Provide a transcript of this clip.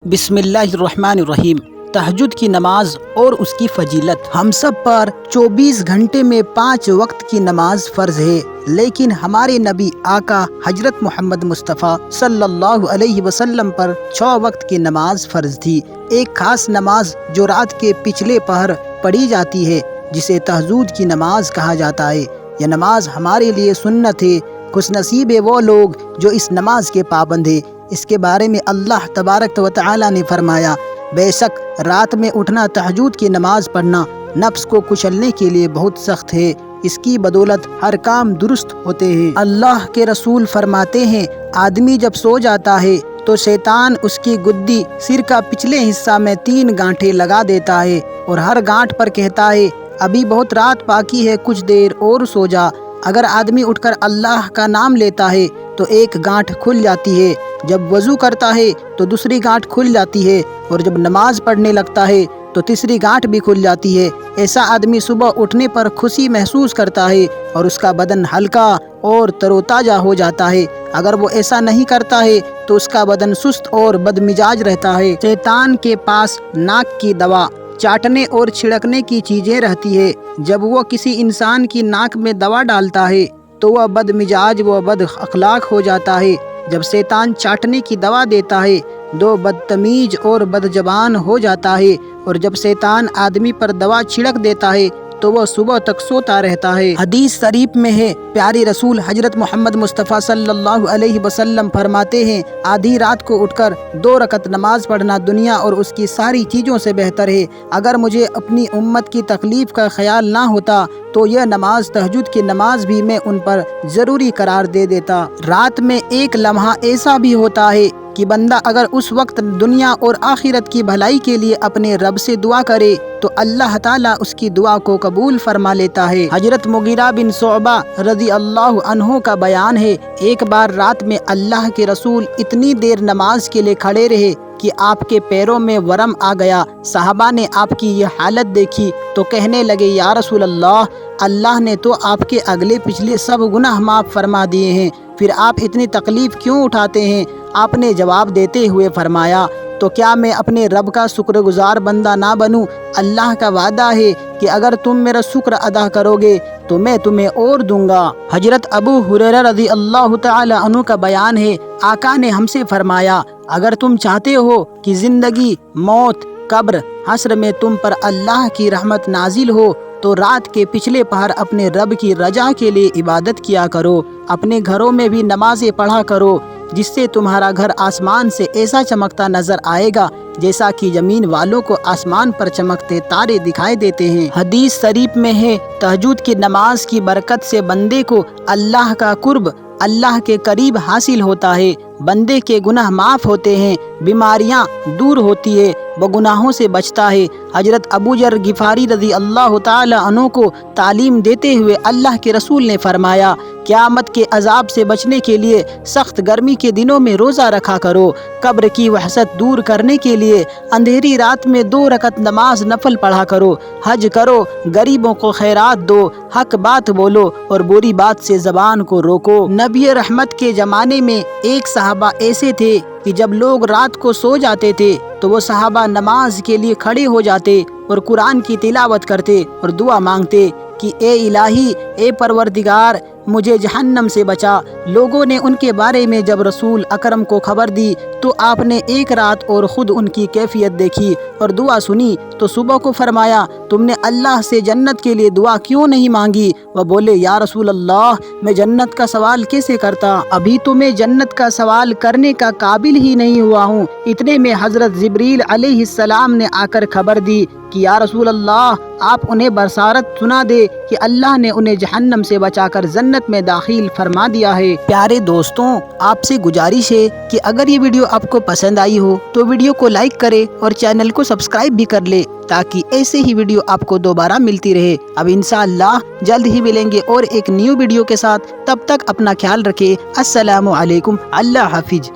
बिस्मिल्लाहिर्रहमानिर्रहीम। तहज्जुद की नमाज और उसकी फजीलत। हम सब पर 24 घंटे में 5 वक्त की नमाज फ़र्ज है, लेकिन हमारे नबी आका हजरत मोहम्मद मुस्तफ़ा सल्लल्लाहु अलैहि वसल्लम पर 6 वक्त की नमाज फ़र्ज थी। एक खास नमाज जो रात के पिछले पहर पढ़ी जाती है, जिसे तहज्जुद की नमाज कहा जाता है। यह नमाज हमारे लिए सुन्नत है। खुशनसीब है वो लोग जो इस नमाज के पाबंद है। इसके बारे में अल्लाह तबारक व तआला ने फरमाया, बेशक रात में उठना तहज्जुद की नमाज पढ़ना नफ्स को कुचलने के लिए बहुत सख्त है। इसकी बदौलत हर काम दुरुस्त होते हैं। अल्लाह के रसूल फरमाते हैं, आदमी जब सो जाता है तो शैतान उसकी गुद्दी सिर का पिछले हिस्सा में 3 गांठें लगा देता है और हर गांठ पर कहता है, अभी बहुत रात बाकी है, कुछ देर और सो जा। अगर आदमी उठकर अल्लाह का नाम लेता है तो एक गांठ खुल जाती है, जब वज़ू करता है तो दूसरी गांठ खुल जाती है, और जब नमाज पढ़ने लगता है तो तीसरी गांठ भी खुल जाती है। ऐसा आदमी सुबह उठने पर खुशी महसूस करता है और उसका बदन हल्का और तरोताज़ा हो जाता है। अगर वो ऐसा नहीं करता है तो उसका बदन सुस्त और बदमिजाज रहता है। शैतान के पास नाक की दवा, चाटने और छिड़कने की चीज़ें रहती है। जब वो किसी इंसान की नाक में दवा डालता है तो वह बदमिजाज व बद अखलाक हो जाता है। जब शैतान चाटने की दवा देता है तो बदतमीज और बदजबान हो जाता है, और जब शैतान आदमी पर दवा छिड़क देता है तो वह सुबह तक सोता रहता है। हदीस शरीफ में है, प्यारे रसूल हजरत मोहम्मद मुस्तफ़ा सल्लल्लाहु अलैहि वसल्लम फरमाते हैं, आधी रात को उठकर 2 रकत नमाज पढ़ना दुनिया और उसकी सारी चीज़ों से बेहतर है। अगर मुझे अपनी उम्मत की तकलीफ़ का ख्याल ना होता तो यह नमाज तहज्जुद की नमाज भी मैं उन पर ज़रूरी करार दे देता। रात में एक लम्हा ऐसा भी होता है कि बंदा अगर उस वक्त दुनिया और आखिरत की भलाई के लिए अपने रब से दुआ करे तो अल्लाह ताला उसकी दुआ को कबूल फरमा लेता है। हजरत मुगीरा बिन शुअबा रज़ी अल्लाहु अन्हु का बयान है, एक बार रात में अल्लाह के रसूल इतनी देर नमाज के लिए खड़े रहे कि आपके पैरों में वरम आ गया। सहाबा ने आपकी ये हालत देखी तो कहने लगे, या रसूल अल्लाह, अल्लाह ने तो आपके अगले पिछले सब गुनाह माफ़ फरमा दिए हैं, फिर आप इतनी तकलीफ़ क्यों उठाते हैं? आपने जवाब देते हुए फरमाया, तो क्या मैं अपने रब का शुक्रगुजार बंदा ना बनूं? अल्लाह का वादा है कि अगर तुम मेरा शुक्र अदा करोगे तो मैं तुम्हें और दूंगा। हजरत अबू हुरैरा रज़ी अल्लाह तआला अन्हु का बयान है, आका ने हमसे फरमाया, अगर तुम चाहते हो कि ज़िंदगी, मौत, कब्र, हश्र में तुम पर अल्लाह की रहमत नाजिल हो तो रात के पिछले पहर अपने रब की रजा के लिए इबादत किया करो। अपने घरों में भी नमाज़ें पढ़ा करो, जिससे तुम्हारा घर आसमान से ऐसा चमकता नजर आएगा जैसा कि जमीन वालों को आसमान पर चमकते तारे दिखाई देते हैं। हदीस शरीफ में है, तहज्जुद की नमाज की बरकत से बंदे को अल्लाह का कुर्ब, अल्लाह के करीब हासिल होता है। बंदे के गुनाह माफ़ होते हैं, बीमारियां दूर होती है, वो गुनाहों से बचता है। हजरत अबू जर गिफारी रज़ी अल्लाह तआला अन्हु को तालीम देते हुए अल्लाह के रसूल ने फरमाया, क़यामत के अजाब से बचने के लिए सख्त गर्मी के दिनों में रोज़ा रखा करो। कब्र की वहशत दूर करने के लिए अंधेरी रात में 2 रकत नमाज नफल पढ़ा करो। हज करो, गरीबों को खैरात दो, हक बात बोलो और बुरी बात से ज़बान को रोको। नबी रहमत के ज़माने में एक सहाबा ऐसे थे कि जब लोग रात को सो जाते थे तो वो सहाबा नमाज के लिए खड़े हो जाते और कुरान की तिलावत करते और दुआ मांगते कि ए इलाही, ए परवरदिगार, मुझे जहन्नम से बचा। लोगों ने उनके बारे में जब रसूल अकरम को खबर दी तो आपने एक रात और ख़ुद उनकी कैफियत देखी और दुआ सुनी तो सुबह को फरमाया, तुमने अल्लाह से जन्नत के लिए दुआ क्यों नहीं मांगी? वह बोले, या रसूल अल्लाह, मैं जन्नत का सवाल कैसे करता? अभी तो मैं जन्नत का सवाल करने का काबिल ही नहीं हुआ हूँ। इतने में हज़रत जिब्रील अलैहिस्सलाम ने आकर खबर दी कि या रसूल अल्लाह, आप उन्हें बशारत सुना दे कि अल्लाह ने उन्हें जहन्नम से बचाकर जन्नत में दाखिल फरमा दिया है। प्यारे दोस्तों, आपसे गुजारिश है कि अगर ये वीडियो आपको पसंद आई हो तो वीडियो को लाइक करें और चैनल को सब्सक्राइब भी कर ले, ताकि ऐसे ही वीडियो आपको दोबारा मिलती रहे। अब इंशाअल्लाह जल्द ही मिलेंगे और एक न्यू वीडियो के साथ। तब तक अपना ख्याल रखें। अस्सलामु अलैकुम। अल्लाह हाफिज।